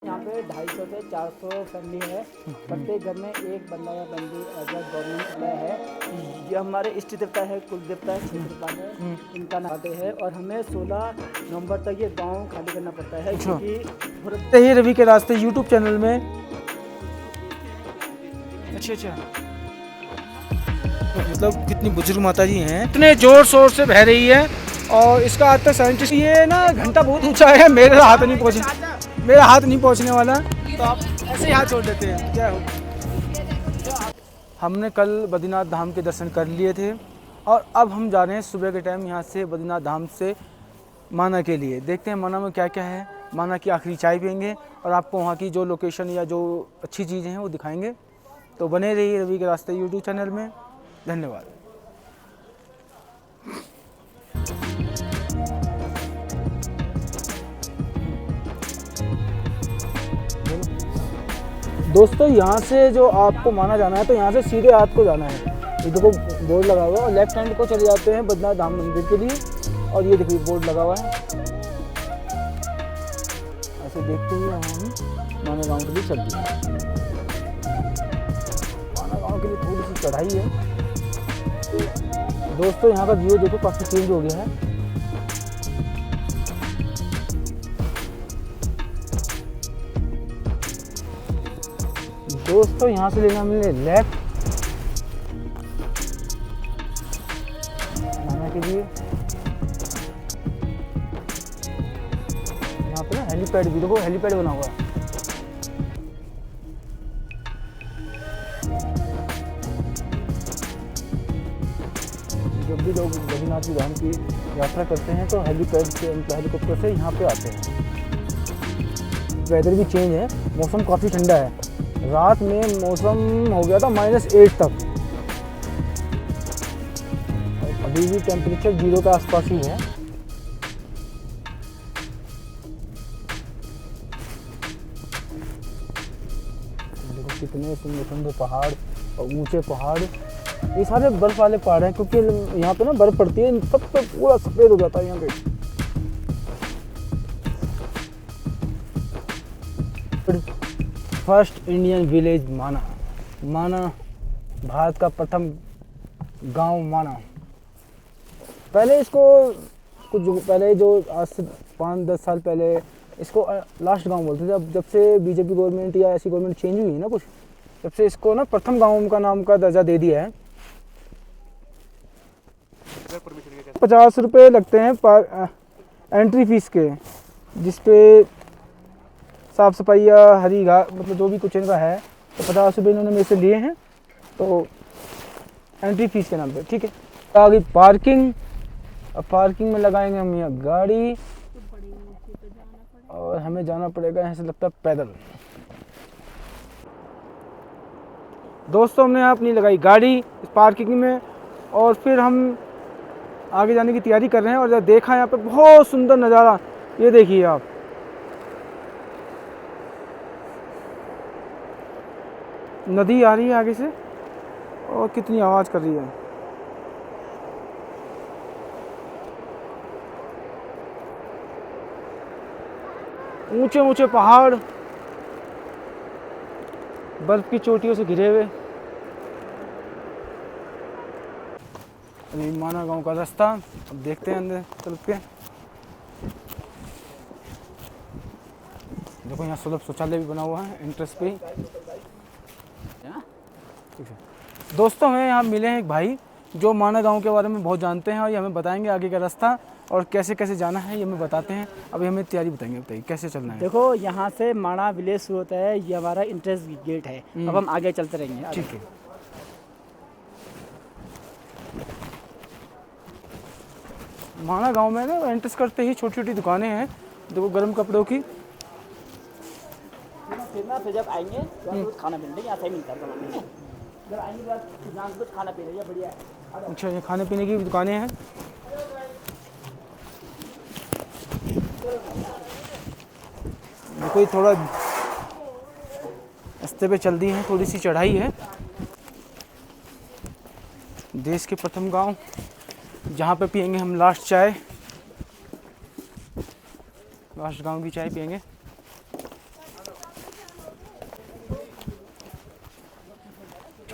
यहाँ पे 250 से 400 फैमिली है। प्रत्येक घर में एक बंदा या बंदी एज गवर्नमेंट एम्प्लॉय है। ये हमारे इष्ट देवता है, कुल देवता है, क्षेत्रपाल है, इनका नाते है। और हमें 16 नवंबर तक ये गांव खाली करना पड़ता है क्योंकि ये रवि के रास्ते यूट्यूब चैनल में। अच्छा मतलब कितनी बुजुर्ग माता जी हैं, इतने जोर शोर से बह रही है। और इसका आज तक साइंटिस्ट ये ना घंटा बहुत ऊंचा है, मेरा हाथ नहीं पहुंचने वाला, तो आप ऐसे ही हाथ छोड़ देते हैं। जय हो। हमने कल बद्रीनाथ धाम के दर्शन कर लिए थे और अब हम जा रहे हैं सुबह के टाइम यहाँ से बद्रीनाथ धाम से माना के लिए। देखते हैं माना में क्या क्या है। माना की आखिरी चाय पियेंगे और आपको वहाँ की जो लोकेशन या जो अच्छी चीज़ें हैं वो दिखाएंगे। तो बने रहिए रवि के रास्ते यूट्यूब चैनल में। धन्यवाद। दोस्तों यहाँ से जो आपको माना जाना है तो यहाँ से सीधे हाथ को जाना है। ये देखो बोर्ड लगा हुआ है और लेफ्ट हैंड को चले जाते हैं बद्रीनाथ धाम मंदिर के लिए। और ये देखिए बोर्ड लगा हुआ है। ऐसे देखते हुए हम माना गाँव के लिए चल दिए। माना गाँव के लिए थोड़ी सी चढ़ाई है दोस्तों। यहाँ का व्यू देखो काफ़ी चेंज हो गया है। दोस्तों यहाँ से लेना हमने लेफ्ट माना के लिए। यहाँ पे ना हेलीपैड भी देखो, हेलीपैड बना हुआ है। जब भी लोग बद्रीनाथ की धाम की यात्रा करते हैं तो हेलीपैड से, हेलीकॉप्टर से यहाँ पे आते हैं। वेदर भी चेंज है, मौसम काफ़ी ठंडा है। रात में मौसम हो गया था -8 तक। अभी भी टेम्परेचर 0 के आसपास ही है। देखो कितने सुंदर सुंदर पहाड़ और ऊंचे पहाड़। ये सारे बर्फ वाले पहाड़ हैं क्योंकि यहाँ पे ना बर्फ पड़ती है, सब पे पूरा सफेद हो जाता है यहाँ पे। फर्स्ट इंडियन विलेज माना। माना भारत का प्रथम गांव माना। पहले इसको कुछ पहले जो आज से 5-10 साल पहले इसको लास्ट गांव बोलते थे। जब से बीजेपी गवर्नमेंट या ऐसी गवर्नमेंट चेंज हुई है ना कुछ, तब से इसको ना प्रथम गांव का नाम का दर्जा दे दिया है। 50 रुपये लगते हैं एंट्री फीस के, जिसपे साफ़ सफाई या हरी घास मतलब जो भी कुछ इनका है तो 50 रुपये इन्होंने मेरे से लिए हैं, तो एंट्री फीस के नाम पे। ठीक है, आगे पार्किंग। अब पार्किंग में लगाएंगे हम यहाँ गाड़ी और हमें जाना पड़ेगा यहाँ से लगता है पैदल। दोस्तों हमने यहाँ अपनी लगाई गाड़ी इस पार्किंग में और फिर हम आगे जाने की तैयारी कर रहे हैं। और जब देखा यहाँ पे बहुत सुंदर नज़ारा, ये देखिए आप, नदी आ रही है आगे से और कितनी आवाज़ कर रही है। ऊंचे ऊंचे पहाड़ बर्फ की चोटियों से घिरे हुए। अभी माना गांव का रास्ता, अब देखते हैं अंदर चल के। देखो यहाँ सुलभ शौचालय भी बना हुआ है एंट्रेंस पे ही। ठीक है दोस्तों, हमें यहाँ मिले हैं एक भाई जो माना गांव के बारे में बहुत जानते हैं और ये हमें बताएंगे आगे का रास्ता और कैसे कैसे जाना है, ये हमें बताते हैं। अभी हमें तैयारी बताइए कैसे चलना है। देखो यहाँ से माना विलेज शुरू होता है, ये हमारा इंट्रेंस गेट है। अब हम आगे चलते रहेंगे। ठीक है। माना गांव में ना एंट्रेंस करते ही छोटी छोटी दुकानें हैं, देखो गर्म कपड़ों की। फिर जब आएंगे तो खाना पीना यहाँ से मिलता है। जब आएंगे तो खाना पीना बढ़िया है। अच्छा, ये खाने पीने की दुकानें हैं। कोई थोड़ा रास्ते पे चल दी है, थोड़ी सी चढ़ाई है। देश के प्रथम गांव जहाँ पे पियेंगे हम लास्ट चाय, लास्ट गांव की चाय पियेंगे।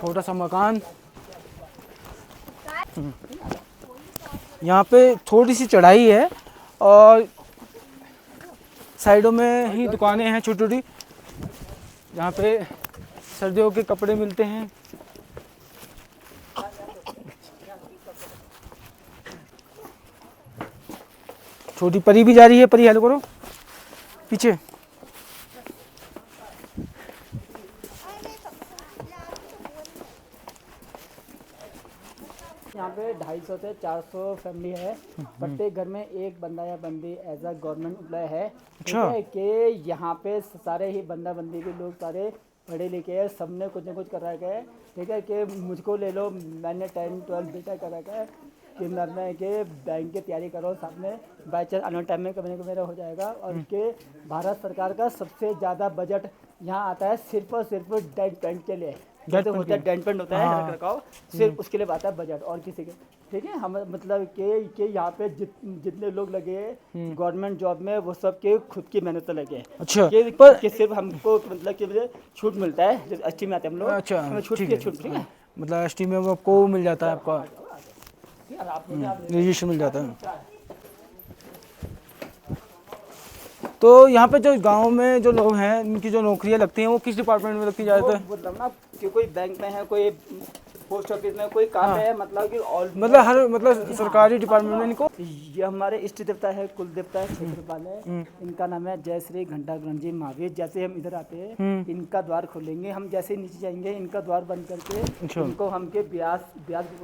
छोटा सा मकान। यहाँ पे थोड़ी सी चढ़ाई है और साइडों में ही दुकानें हैं छोटी छोटी, जहाँ पे सर्दियों के कपड़े मिलते हैं। छोटी परी भी जा रही है, परी हेलो करो पीछे। यहाँ पे 250 से 400 फैमिली है। प्रत्येक घर में एक बंदा या बंदी एज अ गवर्नमेंट एम्प्लॉय है। अच्छा। ठीक है कि यहाँ पे सारे ही बंदा बंदी के लोग सारे पढ़े लिखे हैं, सबने कुछ ना कुछ कर रखा है। ठीक है कि मुझको ले लो, मैंने 10-12 बेटा कर रखा है कि मैं के बैंक की तैयारी करो, साथ में बाई चांस आने टाइम में कभी ना कभी मेरा हो जाएगा। और के भारत सरकार का सबसे ज़्यादा बजट यहाँ आता है सिर्फ और सिर्फ डेवलपमेंट के लिए। जैसे होता है डेवलपमेंट होता है रख रखाव, सिर्फ उसके लिए आता है बजट और किसी के। ठीक है, हम मतलब कि यहाँ पे जितने लोग लगे हैं गवर्नमेंट जॉब में, वो सब के खुद की मेहनत से लगे हैं। अच्छा, कि सिर्फ हमको मतलब कि छूट मिलता है, जैसे एसटी में आते हैं हम लोग। अच्छा, हमें छूट ठीक की है। छूट, ठीक है। मतलब एसटी में वो आपको मिल जाता है, आपका रजिस्ट्रेशन मिल जाता है। तो यहाँ पे जो गांव में जो लोग हैं, इनकी जो नौकरियाँ लगती हैं वो किस डिपार्टमेंट में लगती जाती है? मतलब ना कि कोई बैंक में है, कोई पोस्ट ऑफिस में कोई काम है, मतलब कि ऑल मतलब हर मतलब सरकारी डिपार्टमेंट में इनको। ये हमारे इष्ट देवता है, कुल देवता है, क्षेत्रपाल है। इनका नाम है जय श्री घंटा ग्रंथी महावीर। जैसे हम इधर आते हैं इनका द्वार खोलेंगे, हम जैसे नीचे जाएंगे इनका द्वार बंद करके इनको हमके ब्यास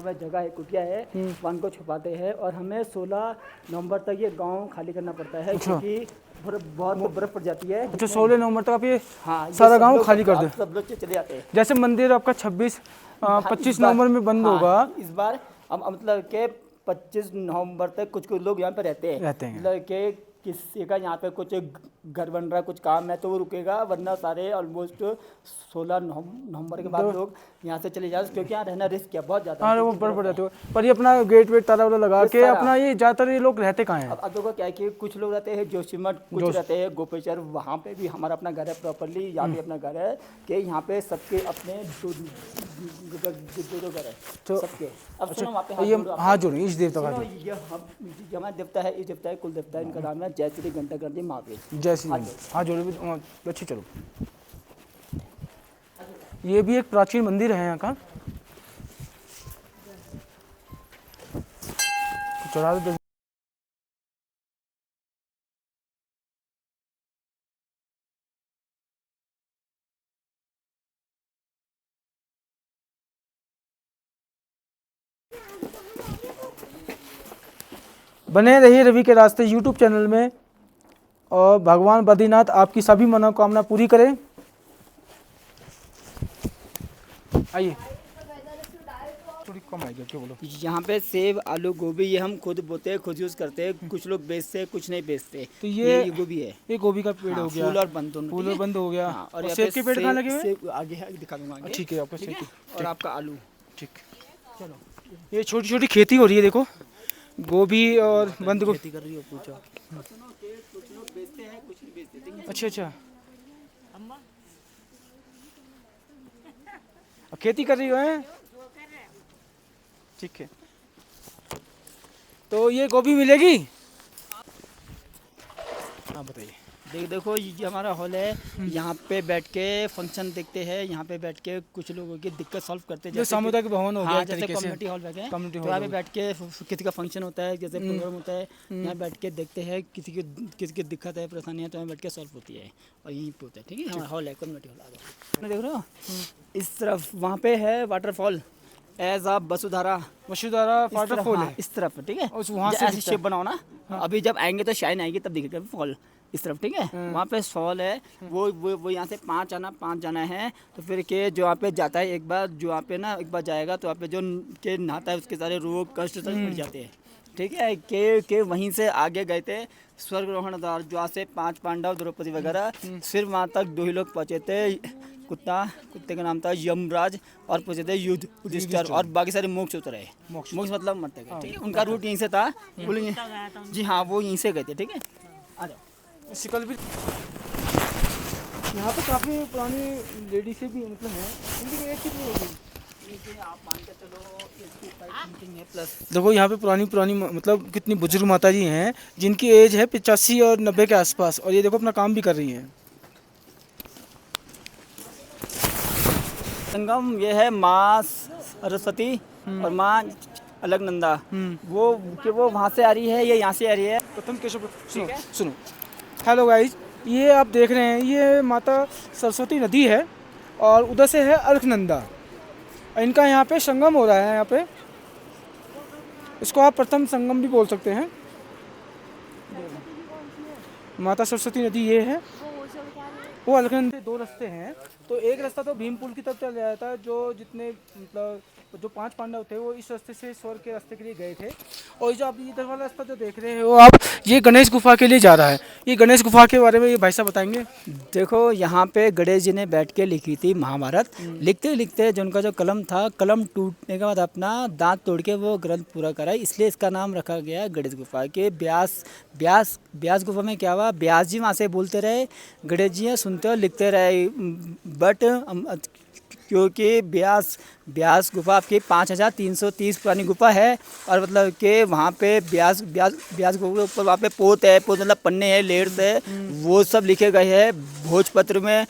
में जगह है, कुटिया है, वन को छुपाते हैं। और हमें 16 नवंबर तक ये गाँव खाली करना पड़ता है क्योंकि बहुत बर्फ पड़ जाती है। अच्छा, 16 नवंबर तक आप ये हाँ, सारा गांव खाली कर दे। सब लोग चले जाते हैं। जैसे मंदिर आपका 25 नवंबर में बंद होगा। इस बार अब मतलब के 25 नवंबर तक कुछ लोग यहाँ पे रहते हैं। मतलब के किसी का यहाँ पे कुछ घर बन रहा है, कुछ काम है तो वो रुकेगा, वरना सारे ऑलमोस्ट 16 नवंबर के बाद लोग यहाँ से चले जाते, क्योंकि यहाँ रहना रिस्क है बहुत ज़्यादा। हाँ, वो बर्फ पड़ जाती है। पर ये अपना गेट वेट ताला वाला लगा के अपना ये ज़्यादातर ये लोग रहते कहाँ हैं? अब देखो क्या है कि कुछ लोग रहते हैं जोशीमठ, कुछ रहते हैं गोपेश्वर, वहाँ पे भी हमारा अपना घर है प्रॉपरली। यहाँ भी अपना घर है कि यहाँ पे सबके अपने दो घर है सबके। अब सुनो वहाँ पे ये हाथ जोड़िए इस देवता का। ये हमारा देवता है, इस देवता है, कुल देवता है, इनका नाम है जय श्री घंटा ग्रंथी महावीर। जय श्री हाथ जोड़िए अच्छी। चलो, ये भी एक प्राचीन मंदिर है यहाँ का। चढ़ा दो। बने रहिए रवि के रास्ते यूट्यूब चैनल में, और भगवान बद्रीनाथ आपकी सभी मनोकामना पूरी करें। आइए, थोड़ी कम आएगी, क्या बोलो। यहाँ पे सेब, आलू, गोभी ये हम खुद बोते हैं, खुद यूज़ करते हैं। कुछ लोग बेचते हैं, कुछ नहीं बेचते। तो ये गोभी है, ये गोभी का पेड़ हो गया, फूल और बंद दोनों, फूल और बंद हो गया। हाँ, और सेब के पेड़ कहाँ लगे हुए? आगे है, दिखा दूंगा आगे। ठीक है, आपका सेब और आपका आलू। ठीक, चलो। ये छोटी छोटी खेती हो रही है, देखो गोभी और बंद गोभी खेती कर रही हो, पूछो। कुछ लोग बेचते हैं, कुछ नहीं बेचते। अच्छा, खेती कर रही हो हैं? ठीक है, तो ये गोभी मिलेगी? हाँ बताइए। देखो ये हमारा हॉल है, यहाँ पे बैठ के फंक्शन देखते हैं, यहाँ पे बैठ के कुछ लोगों की दिक्कत सॉल्व करते हैं। जैसे सामुदायिक भवन हो गया, जैसे कम्युनिटी हॉल बैठे हैं, तो यहाँ पे बैठ के किसी का फंक्शन होता है, जैसे प्रोग्राम होता है, यहाँ बैठ के देखते हैं। किसी की दिक्कत है, परेशानी है, तो यहाँ बैठ के सॉल्व होती है और यहीं पे होता है। ठीक है, हमारा हॉल है, कम्युनिटी हॉल। आ देख रहे हो इस तरफ, वहाँ पे है वाटरफॉल एज आ वसुधारा वाटरफॉल है इस तरफ। ठीक है, वहाँ से ऐसी शेप बनाओ ना। अभी जब आएंगे तो शाइन आएगी तब दिखेगा फॉल इस तरफ। ठीक है, वहाँ पे फॉल है, वो यहाँ से 5 जाना है। तो फिर के जो वहाँ पे जाता है एक बार, जो वहाँ पे ना एक बार जाएगा तो वहाँ पे जो के नहाता है उसके सारे रोग कष्ट सब मिट जाते हैं। ठीक है, के वहीं से आगे गए थे स्वर्गरोहण द्वार, जहाँ से 5 पांडव, द्रौपदी वगैरह, सिर्फ वहाँ तक 2 ही लोग पहुँचे थे। कुत्ते का नाम था यमराज, और पूछे थे युधिष्ठिर, और बाकी सारे मोक्ष उतरे। मोक्ष मतलब मरते गए। ठीक है, उनका रूट यहीं से था। जी हाँ, वो यहीं से गए थे। ठीक है, आ जाओ। सिकल भी यहाँ पे काफ़ी पुरानी लेडी से भी मतलब है। इनकी एज कितनी होगी? आप मान के चलो इसकी प्राइस समथिंग है प्लस। देखो यहाँ पे पुरानी पुरानी मतलब कितनी बुजुर्ग माता जी हैं जिनकी एज है 85 और 90 के आसपास, और ये देखो अपना काम भी कर रही हैं। संगम ये है माँ सरस्वती और माँ अलकनंदा। वो कि वो वहाँ से आ रही है, ये यहाँ से आ रही है। प्रथम केशव, सुनो ठीक है। सुनो। हेलो गाइज, ये आप देख रहे हैं ये माता सरस्वती नदी है और उधर से है अलकनंदा। इनका यहाँ पे संगम हो रहा है। यहाँ पे इसको आप प्रथम संगम भी बोल सकते हैं। माता सरस्वती नदी ये है, वो अलकनंदा। दो रास्ते हैं, तो एक रास्ता तो भीम पुल की तरफ चल जाता है। जो जितने मतलब जो 5 पांडव थे वो इस रास्ते से स्वर्ग के रास्ते के लिए गए थे। और जो आप इधर वाला रास्ता जो देख रहे हो आप, ये गणेश गुफा के लिए जा रहा है। ये गणेश गुफा के बारे में ये भाई साहब बताएंगे। देखो यहाँ पे गणेश जी ने बैठ के लिखी थी महाभारत। लिखते लिखते जो उनका जो कलम था, कलम टूटने के बाद अपना दांत तोड़ के वो ग्रंथ पूरा करा, इसलिए इसका नाम रखा गया है गणेश गुफा के। ब्यास गुफा में क्या हुआ, ब्यास जी वहाँ से बोलते रहे, गणेश जी सुनते और लिखते रहे। बट क्योंकि ब्यास गुफा आपकी 5330 पुरानी गुफा है, और मतलब कि वहाँ पे ब्यास गुफा के ऊपर वहाँ पे पोत मतलब पन्ने हैं, लेयर्स है, वो सब लिखे गए हैं भोजपत्र में।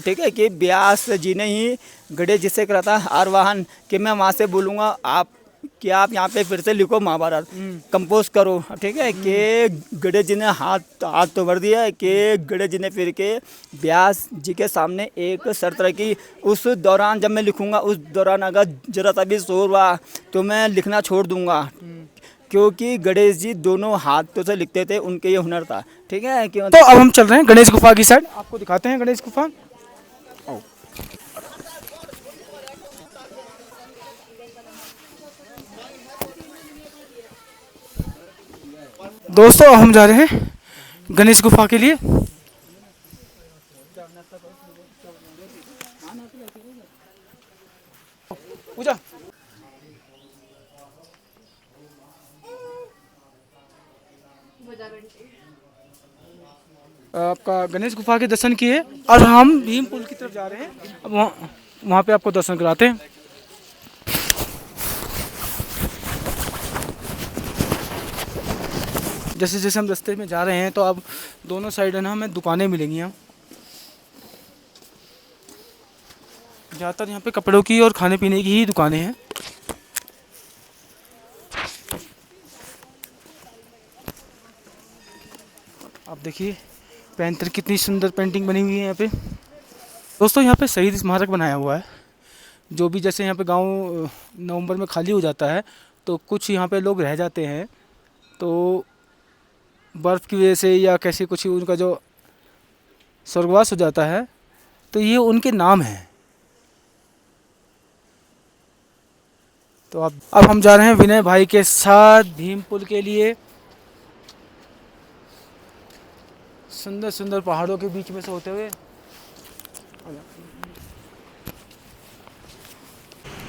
ठीक है, कि ब्यास जी ने ही गणेश जी से करा था आह्वान कि मैं वहाँ से बोलूँगा आप कि आप यहाँ पे फिर से लिखो महाभारत, कंपोज करो। ठीक है, कि गणेश जी ने हाथ तो भर दिया है कि गणेश जी ने फिर के व्यास जी के सामने एक शर्त रखी, उस दौरान जब मैं लिखूंगा उस दौरान अगर जरा सा भी शोर हुआ तो मैं लिखना छोड़ दूंगा। क्योंकि गणेश जी दोनों हाथों से लिखते थे, उनके ये हुनर था। ठीक है, कि तो अब हम चल रहे हैं गणेश गुफा की साइड, आपको दिखाते हैं गणेश गुफा। दोस्तों हम जा रहे हैं गणेश गुफा के लिए। पूजा आपका गणेश गुफा के दर्शन किए और हम भीम पुल की तरफ जा रहे हैं। अब वहाँ पे आपको दर्शन कराते हैं। जैसे जैसे हम रास्ते में जा रहे हैं तो अब दोनों साइड है ना हमें दुकानें मिलेंगी। यहाँ ज़्यादातर यहाँ पे कपड़ों की और खाने पीने की ही दुकानें हैं। आप देखिए पेंटर कितनी सुंदर पेंटिंग बनी हुई है यहाँ पे। दोस्तों यहाँ पे शहीद स्मारक बनाया हुआ है। जो भी जैसे यहाँ पे गांव नवंबर में खाली हो जाता है तो कुछ यहाँ पे लोग रह जाते हैं, तो बर्फ़ की वजह से या कैसे कुछ उनका जो स्वर्गवास हो जाता है, तो ये उनके नाम हैं। तो अब हम जा रहे हैं विनय भाई के साथ भीम पुल के लिए। सुंदर सुंदर पहाड़ों के बीच में से होते हुए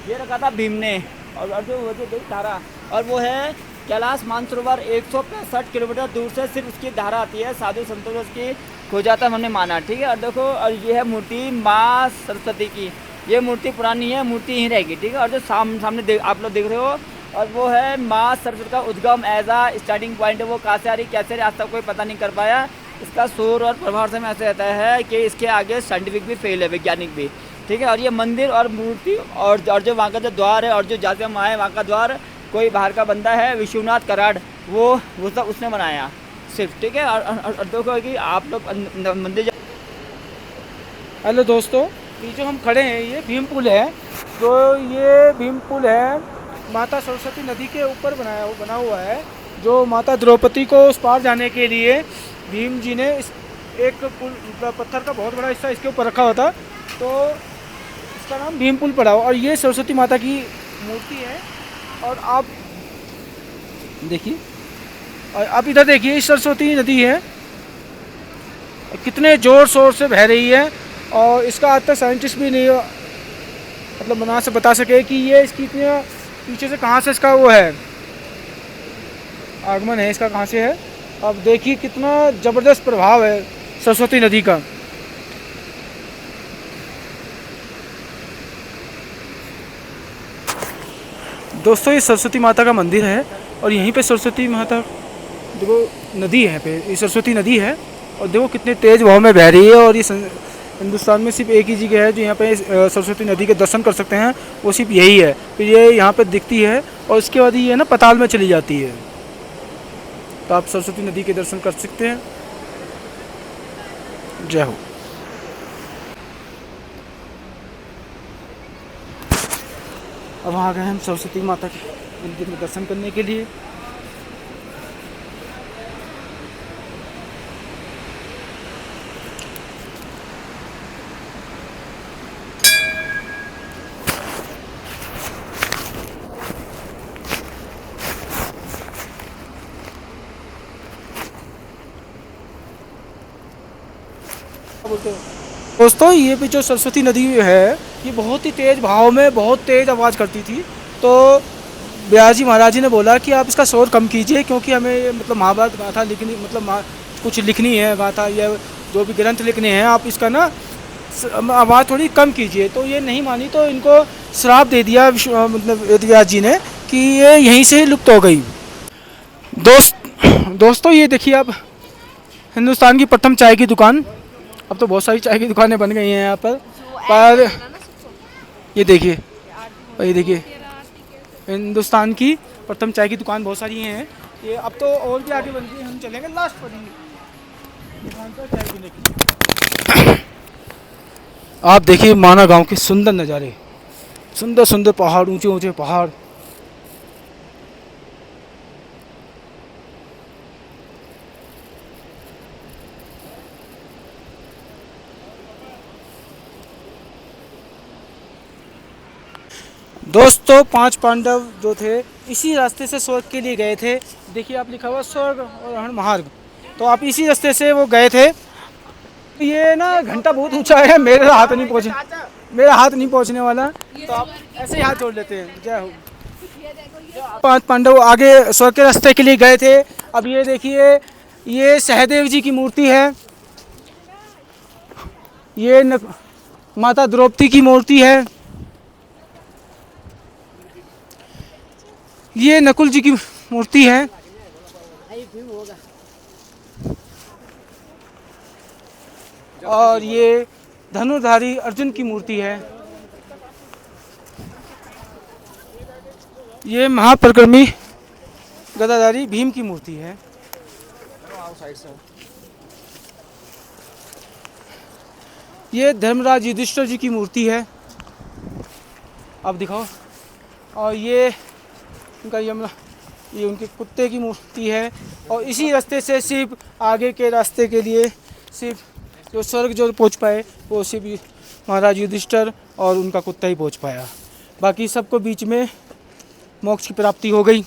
ये रखा था भीम ने, और जो धारा, और वो है कैलाश मानसरोवर 165 किलोमीटर दूर से सिर्फ उसकी धारा आती है। साधु संतों ने उसकी खोजा था, हमने माना। ठीक है, और देखो, और ये है मूर्ति माँ सरस्वती की। ये मूर्ति पुरानी है, मूर्ति ही रहेगी। ठीक है, और जो सामने आप लोग देख रहे हो, और वो है माँ सरस्वती का उद्गम, एज स्टार्टिंग पॉइंट है। वो कहाँ से आ रही कैसे रही आज तक कोई पता नहीं कर पाया। इसका शोर और प्रभाव से में ऐसे रहता है कि इसके आगे साइंटिफिक भी फेल है, वैज्ञानिक भी। ठीक है, और ये मंदिर और मूर्ति और जो वहाँ का जो द्वार है और जो जाते हम आए वहाँ का द्वार, कोई बाहर का बंदा है विश्वनाथ कराड़, वो सब उसने बनाया सिर्फ। ठीक है, और देखो कि आप लोग मंदिर। हेलो दोस्तों, ये जो हम खड़े हैं ये भीम पुल है। तो ये भीम पुल है माता सरस्वती नदी के ऊपर बना हुआ है। जो माता द्रौपदी को उस पार जाने के लिए भीम जी ने एक पुल पत्थर का बहुत बड़ा हिस्सा इसके ऊपर रखा हुआ था, तो इसका नाम भीम पुल पड़ा। और ये सरस्वती माता की मूर्ति है। और आप देखिए, और आप इधर देखिए, इस सरस्वती नदी है कितने ज़ोर शोर से बह रही है। और इसका आज तक साइंटिस्ट भी नहीं मतलब बना से बता सके कि ये इसकी इतने पीछे से कहाँ से इसका वो है आगमन है, इसका कहाँ से है। अब देखिए कितना ज़बरदस्त प्रभाव है सरस्वती नदी का। दोस्तों ये सरस्वती माता का मंदिर है और यहीं पे सरस्वती माता देखो नदी है पे, ये सरस्वती नदी है और देखो कितने तेज़ बहाव में बह रही है। और ये हिंदुस्तान में सिर्फ एक ही जगह है जो यहाँ पे सरस्वती नदी के दर्शन कर सकते हैं, वो सिर्फ यही है। फिर ये यहाँ पे दिखती है और उसके बाद ये ना पाताल में चली जाती है। तो आप सरस्वती नदी के दर्शन कर सकते हैं। जय हो। अब आ गए हम सरस्वती माता के मंदिर में दर्शन करने के लिए। दोस्तों ये भी जो सरस्वती नदी है ये बहुत ही तेज़ भाव में बहुत तेज़ आवाज़ करती थी। तो व्यास जी महाराज जी ने बोला कि आप इसका शोर कम कीजिए, क्योंकि हमें मतलब महाभारत गाथा लिखनी, मतलब कुछ लिखनी है गाथा या जो भी ग्रंथ लिखने हैं, आप इसका ना आवाज़ थोड़ी कम कीजिए। तो ये नहीं मानी तो इनको श्राप दे दिया मतलब वेद व्यास जी ने कि ये यहीं से ही लुप्त हो गई। दोस्तों ये देखिए आप हिंदुस्तान की प्रथम चाय की दुकान। अब तो बहुत सारी चाय की दुकानें बन गई हैं यहाँ पर ये देखिए हिंदुस्तान की प्रथम चाय की दुकान बहुत सारी हैं। ये अब तो और भी आगे बन गई। हम चलेंगे लास्ट पर दुकान पर चाय पीने की। आप देखिए माना गांव के सुंदर नज़ारे, सुंदर सुंदर पहाड़, ऊंचे ऊंचे पहाड़। दोस्तों 5 पांडव जो थे इसी रास्ते से स्वर्ग के लिए गए थे। देखिए आप लिखा हुआ स्वर्ग और महार्ग, तो आप इसी रास्ते से वो गए थे। ये ना घंटा बहुत ऊंचा है, मेरा हाथ नहीं पहुंचने वाला, तो आप ऐसे ही हाथ जोड़ लेते हैं। जय हो। 5 पांडव आगे स्वर्ग के रास्ते के लिए गए थे। अब ये देखिए ये सहदेव जी की मूर्ति है, ये माता द्रौपदी की मूर्ति है, ये नकुल जी की मूर्ति है, और ये धनुर्धारी अर्जुन की मूर्ति है, ये महापरिक्रमी गदाधारी भीम की मूर्ति है। ये धर्मराज युधिष्ठिर जी की मूर्ति है, अब दिखाओ। और ये उनका ये उनके कुत्ते की मूर्ति है। और इसी रास्ते से सिर्फ आगे के रास्ते के लिए सिर्फ जो स्वर्ग जो पहुंच पाए वो सिर्फ महाराज युधिष्ठिर और उनका कुत्ता ही पहुंच पाया, बाकी सबको बीच में मोक्ष की प्राप्ति हो गई।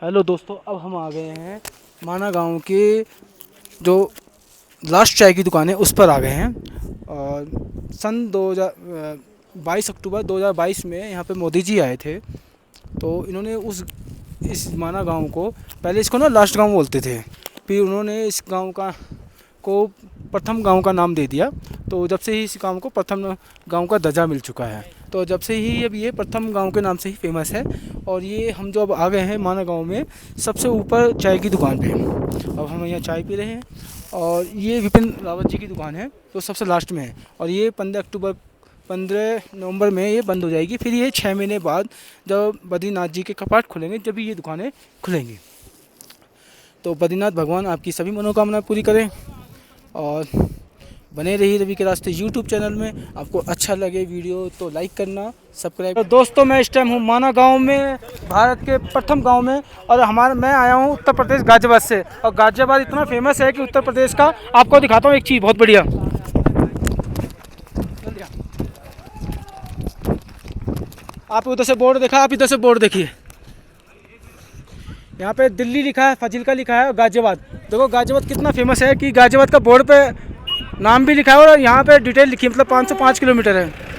हेलो दोस्तों, अब हम आ गए हैं माना गांव के जो लास्ट चाय की दुकान है उस पर आ गए हैं। और सन 22 अक्टूबर 2022 में यहाँ पे मोदी जी आए थे। तो इन्होंने इस माना गांव को, पहले इसको ना लास्ट गांव बोलते थे, फिर उन्होंने इस गांव को प्रथम गांव का नाम दे दिया। तो जब से ही इस गांव को प्रथम गांव का दर्जा मिल चुका है, तो जब से ही अब ये प्रथम गांव के नाम से ही फेमस है। और ये हम जो अब आ गए हैं माना गांव में सबसे ऊपर चाय की दुकान पे, अब हम यहाँ चाय पी रहे हैं। और ये विपिन रावत जी की दुकान है जो सबसे लास्ट में है, और ये 15 नवंबर में ये बंद हो जाएगी। फिर ये 6 महीने बाद जब बद्रीनाथ जी के कपाट खुलेंगे जब ये दुकानें खुलेंगी। तो बद्रीनाथ भगवान आपकी सभी मनोकामना पूरी करें और बने रहिए रवि के रास्ते यूट्यूब चैनल में। आपको अच्छा लगे वीडियो तो लाइक करना, सब्सक्राइब। तो दोस्तों मैं इस टाइम हूँ माना गांव में, भारत के प्रथम गांव में। और मैं आया हूँ उत्तर प्रदेश गाजियाबाद से। और गाजियाबाद इतना फेमस है कि उत्तर प्रदेश का, आपको दिखाता हूँ एक चीज़ बहुत बढ़िया। आप उधर से बोर्ड देखा, आप इधर से बोर्ड देखिए, यहाँ पे दिल्ली लिखा है, फाजिल्का लिखा है और गाजियाबाद। देखो गाजियाबाद कितना फेमस है कि गाजियाबाद का बोर्ड पे नाम भी लिखा है और यहाँ पे डिटेल लिखी है, मतलब 505 किलोमीटर है।